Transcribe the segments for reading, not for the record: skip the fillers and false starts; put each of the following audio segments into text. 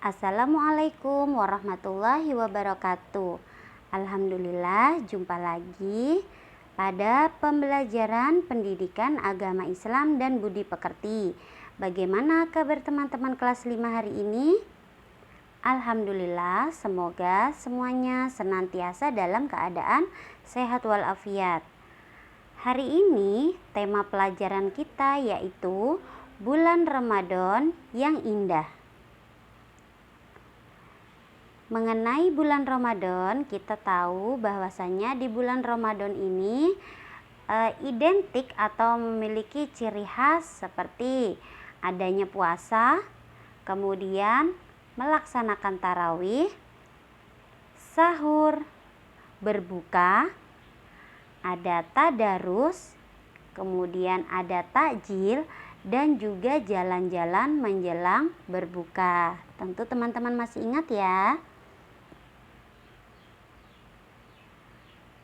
Assalamualaikum warahmatullahi wabarakatuh. Alhamdulillah, jumpa lagi pada pembelajaran pendidikan agama Islam dan budi pekerti. Bagaimana kabar teman-teman kelas 5 hari ini? Alhamdulillah, semoga semuanya senantiasa dalam keadaan sehat walafiat. Hari ini tema pelajaran kita yaitu bulan Ramadan yang indah. Mengenai bulan Ramadan, kita tahu bahwasanya di bulan Ramadan ini identik atau memiliki ciri khas seperti adanya puasa, kemudian melaksanakan tarawih, sahur, berbuka, ada tadarus, kemudian ada takjil, dan juga jalan-jalan menjelang berbuka. Tentu teman-teman masih ingat ya.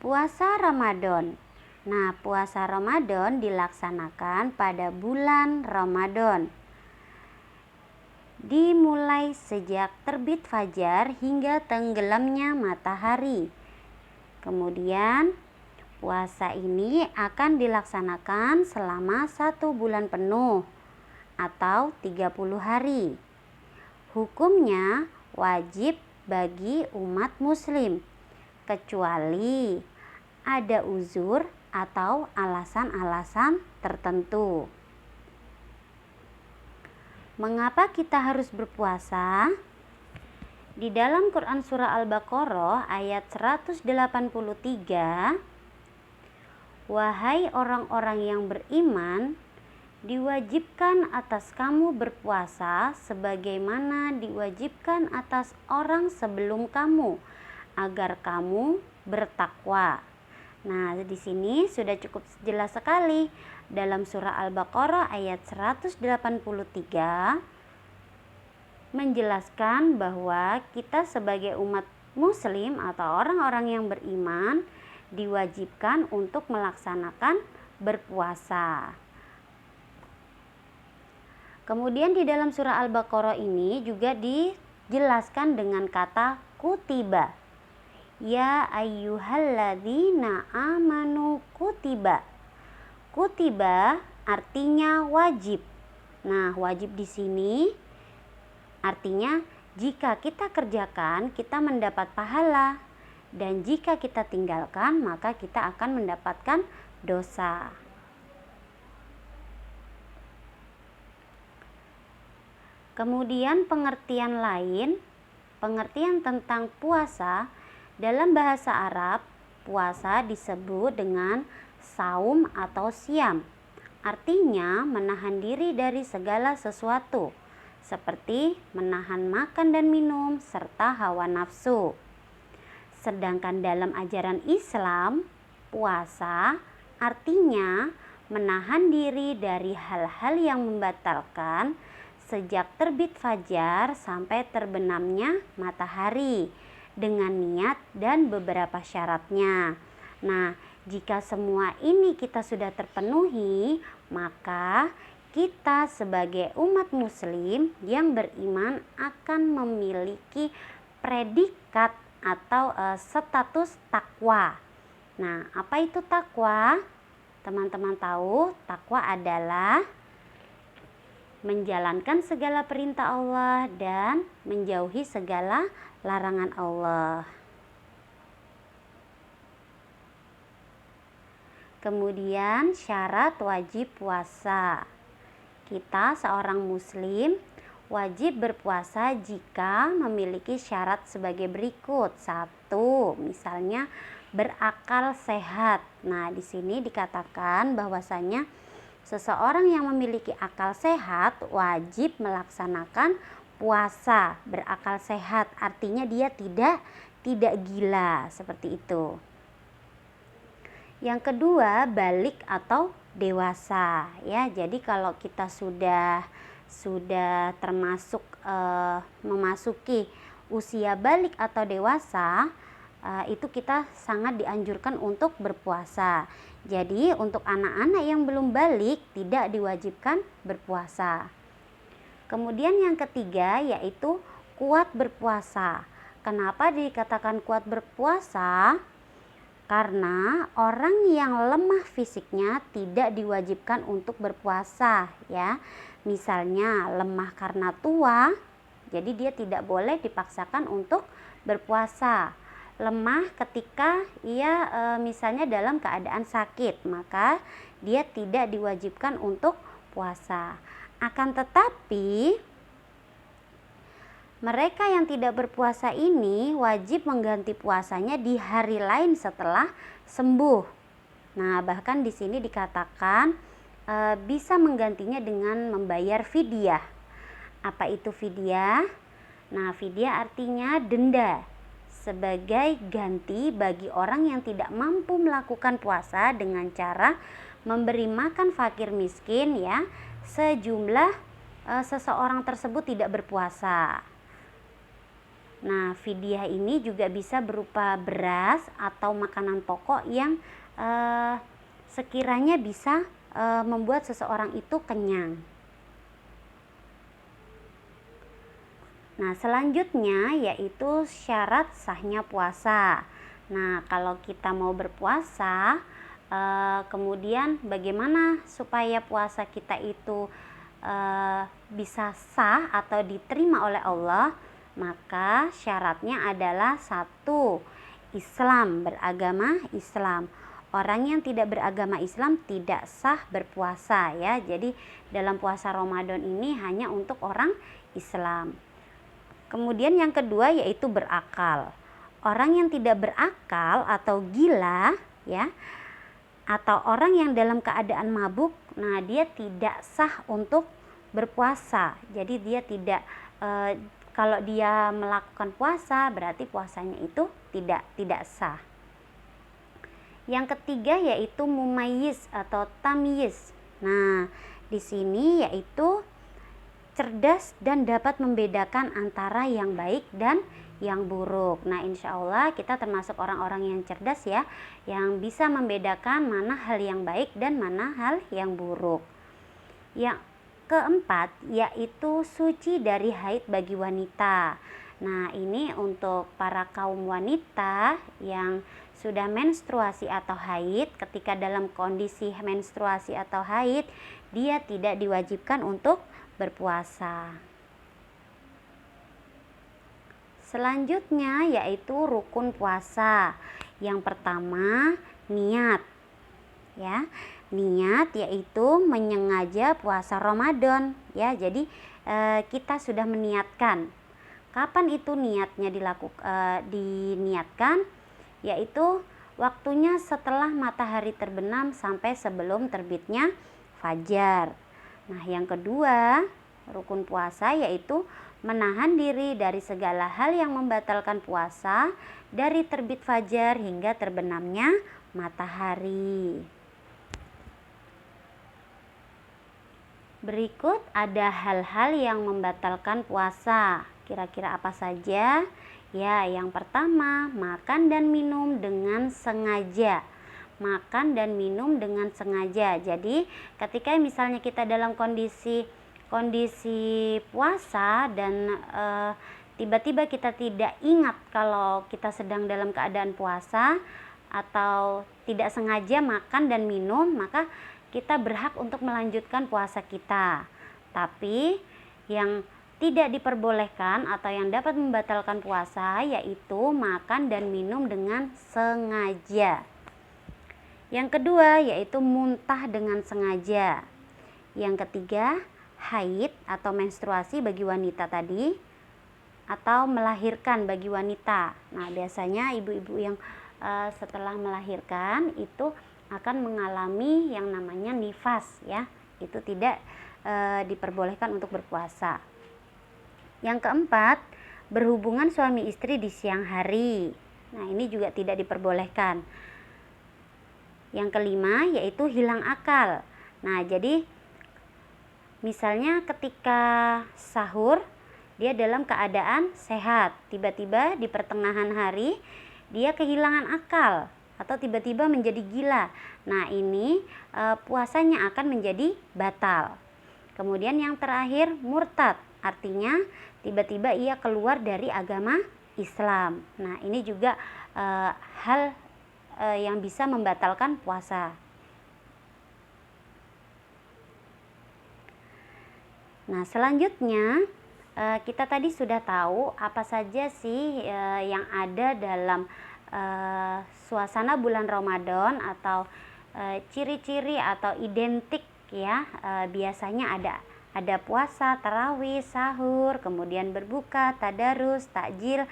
Puasa Ramadan. Nah, puasa Ramadan dilaksanakan pada bulan Ramadan. Dimulai sejak terbit fajar hingga tenggelamnya matahari. Kemudian, puasa ini akan dilaksanakan selama 1 bulan penuh atau 30 hari. Hukumnya wajib bagi umat muslim, kecuali ada uzur atau alasan-alasan tertentu. Mengapa kita harus berpuasa? Di dalam Quran Surah Al-Baqarah ayat 183, wahai orang-orang yang beriman, diwajibkan atas kamu berpuasa sebagaimana diwajibkan atas orang sebelum kamu, agar kamu bertakwa. Nah, di sini sudah cukup jelas sekali dalam surah Al-Baqarah ayat 183 menjelaskan bahwa kita sebagai umat muslim atau orang-orang yang beriman diwajibkan untuk melaksanakan berpuasa. Kemudian di dalam surah Al-Baqarah ini juga dijelaskan dengan kata kutiba. Ya ayyuhalladzina amanu kutiba. Kutiba artinya wajib. Nah, wajib di sini artinya jika kita kerjakan kita mendapat pahala, dan jika kita tinggalkan maka kita akan mendapatkan dosa. Kemudian pengertian lain, pengertian tentang puasa. Dalam bahasa Arab, puasa disebut dengan saum atau siam. Artinya menahan diri dari segala sesuatu, seperti menahan makan dan minum serta hawa nafsu. Sedangkan dalam ajaran Islam, puasa artinya menahan diri dari hal-hal yang membatalkan sejak terbit fajar sampai terbenamnya matahari, dengan niat dan beberapa syaratnya. Nah, jika semua ini kita sudah terpenuhi, maka kita sebagai umat muslim yang beriman akan memiliki predikat atau status takwa. Nah, apa itu takwa? Teman-teman tahu, takwa adalah menjalankan segala perintah Allah dan menjauhi segala larangan Allah. Kemudian syarat wajib puasa. Kita seorang muslim wajib berpuasa jika memiliki syarat sebagai berikut. 1, misalnya berakal sehat. Nah, di sini dikatakan bahwasanya seseorang yang memiliki akal sehat wajib melaksanakan puasa. Berakal sehat artinya dia tidak gila, seperti itu. Yang kedua, balik atau dewasa ya. Jadi kalau kita sudah termasuk memasuki usia balik atau dewasa, itu kita sangat dianjurkan untuk berpuasa. Jadi untuk anak-anak yang belum balik tidak diwajibkan berpuasa. Kemudian yang ketiga yaitu kuat berpuasa. Kenapa dikatakan kuat berpuasa? Karena orang yang lemah fisiknya tidak diwajibkan untuk berpuasa ya. Misalnya lemah karena tua, jadi dia tidak boleh dipaksakan untuk berpuasa. Lemah ketika ia misalnya dalam keadaan sakit, maka dia tidak diwajibkan untuk puasa. Akan tetapi mereka yang tidak berpuasa ini wajib mengganti puasanya di hari lain setelah sembuh. Nah, bahkan di sini dikatakan bisa menggantinya dengan membayar fidyah. Apa itu fidyah? Nah, fidyah artinya denda sebagai ganti bagi orang yang tidak mampu melakukan puasa dengan cara memberi makan fakir miskin ya, sejumlah seseorang tersebut tidak berpuasa. Nah, fidyah ini juga bisa berupa beras atau makanan pokok yang sekiranya bisa membuat seseorang itu kenyang. Nah, selanjutnya yaitu syarat sahnya puasa. Nah, kalau kita mau berpuasa, kemudian bagaimana supaya puasa kita itu bisa sah atau diterima oleh Allah? Maka syaratnya adalah 1. Islam, beragama Islam. Orang yang tidak beragama Islam tidak sah berpuasa ya. Jadi dalam puasa Ramadan ini hanya untuk orang Islam. Kemudian yang kedua yaitu berakal. Orang yang tidak berakal atau gila ya, atau orang yang dalam keadaan mabuk, nah dia tidak sah untuk berpuasa. Jadi dia tidak kalau dia melakukan puasa berarti puasanya itu tidak sah. Yang ketiga yaitu mumayyiz atau tamyiz. Nah, di sini yaitu cerdas dan dapat membedakan antara yang baik dan yang buruk. Nah, insya Allah kita termasuk orang-orang yang cerdas ya, yang bisa membedakan mana hal yang baik dan mana hal yang buruk. Yang keempat yaitu suci dari haid bagi wanita. Nah, ini untuk para kaum wanita yang sudah menstruasi atau haid. Ketika dalam kondisi menstruasi atau haid, dia tidak diwajibkan untuk berpuasa. Selanjutnya yaitu rukun puasa. Yang pertama, niat. Ya, niat yaitu menyengaja puasa Ramadan ya. Jadi kita sudah meniatkan. Kapan itu niatnya diniatkan? Yaitu waktunya setelah matahari terbenam sampai sebelum terbitnya fajar. Nah, yang kedua, rukun puasa yaitu menahan diri dari segala hal yang membatalkan puasa dari terbit fajar hingga terbenamnya matahari. Berikut ada hal-hal yang membatalkan puasa. Kira-kira apa saja? Ya, yang pertama, makan dan minum dengan sengaja. Makan dan minum dengan sengaja. Jadi, ketika misalnya kita dalam kondisi puasa dan tiba-tiba kita tidak ingat kalau kita sedang dalam keadaan puasa atau tidak sengaja makan dan minum, maka kita berhak untuk melanjutkan puasa kita. Tapi yang tidak diperbolehkan atau yang dapat membatalkan puasa yaitu makan dan minum dengan sengaja. Yang kedua yaitu muntah dengan sengaja. Yang ketiga, haid atau menstruasi bagi wanita tadi, atau melahirkan bagi wanita. Nah, biasanya ibu-ibu yang setelah melahirkan itu akan mengalami yang namanya nifas ya. Itu tidak diperbolehkan untuk berpuasa. Yang keempat, berhubungan suami istri di siang hari. Nah, ini juga tidak diperbolehkan. Yang kelima yaitu hilang akal. Nah, jadi misalnya ketika sahur dia dalam keadaan sehat, tiba-tiba di pertengahan hari dia kehilangan akal atau tiba-tiba menjadi gila. Nah, ini puasanya akan menjadi batal. Kemudian yang terakhir, murtad. artinya tiba-tiba ia keluar dari agama Islam. Nah, ini juga hal yang bisa membatalkan puasa. Nah, selanjutnya kita tadi sudah tahu apa saja sih yang ada dalam suasana bulan Ramadan atau ciri-ciri atau identik ya. Biasanya ada puasa, tarawih, sahur, kemudian berbuka, tadarus, takjil,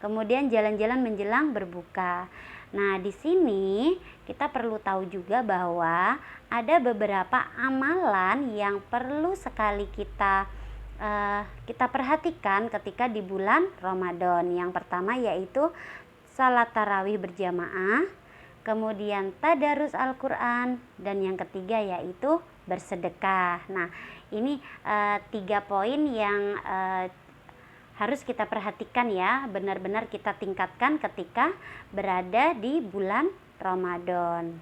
kemudian jalan-jalan menjelang berbuka. Nah, di sini kita perlu tahu juga bahwa ada beberapa amalan yang perlu sekali kita perhatikan ketika di bulan Ramadan. Yang pertama yaitu salat tarawih berjamaah, kemudian tadarus Al-Quran, dan yang ketiga yaitu bersedekah. Nah, ini 3 poin yang harus kita perhatikan ya, benar-benar kita tingkatkan ketika berada di bulan Ramadan.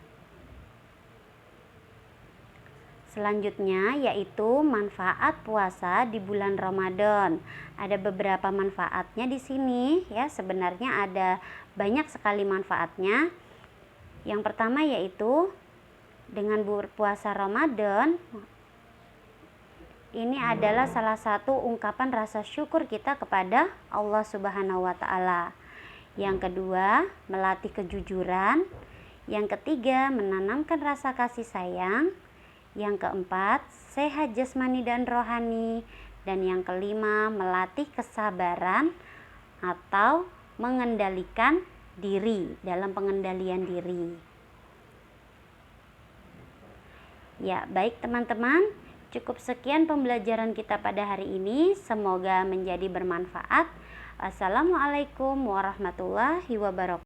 Selanjutnya yaitu manfaat puasa di bulan Ramadan. Ada beberapa manfaatnya di sini ya, sebenarnya ada banyak sekali manfaatnya. Yang pertama yaitu dengan berpuasa Ramadan, ini adalah salah satu ungkapan rasa syukur kita kepada Allah Subhanahu wa Ta'ala. Yang kedua, melatih kejujuran. Yang ketiga, menanamkan rasa kasih sayang. Yang keempat, sehat jasmani dan rohani. Dan yang kelima, melatih kesabaran atau mengendalikan diri, dalam pengendalian diri. Ya, baik teman-teman, cukup sekian pembelajaran kita pada hari ini. Semoga menjadi bermanfaat. Assalamualaikum warahmatullahi wabarakatuh.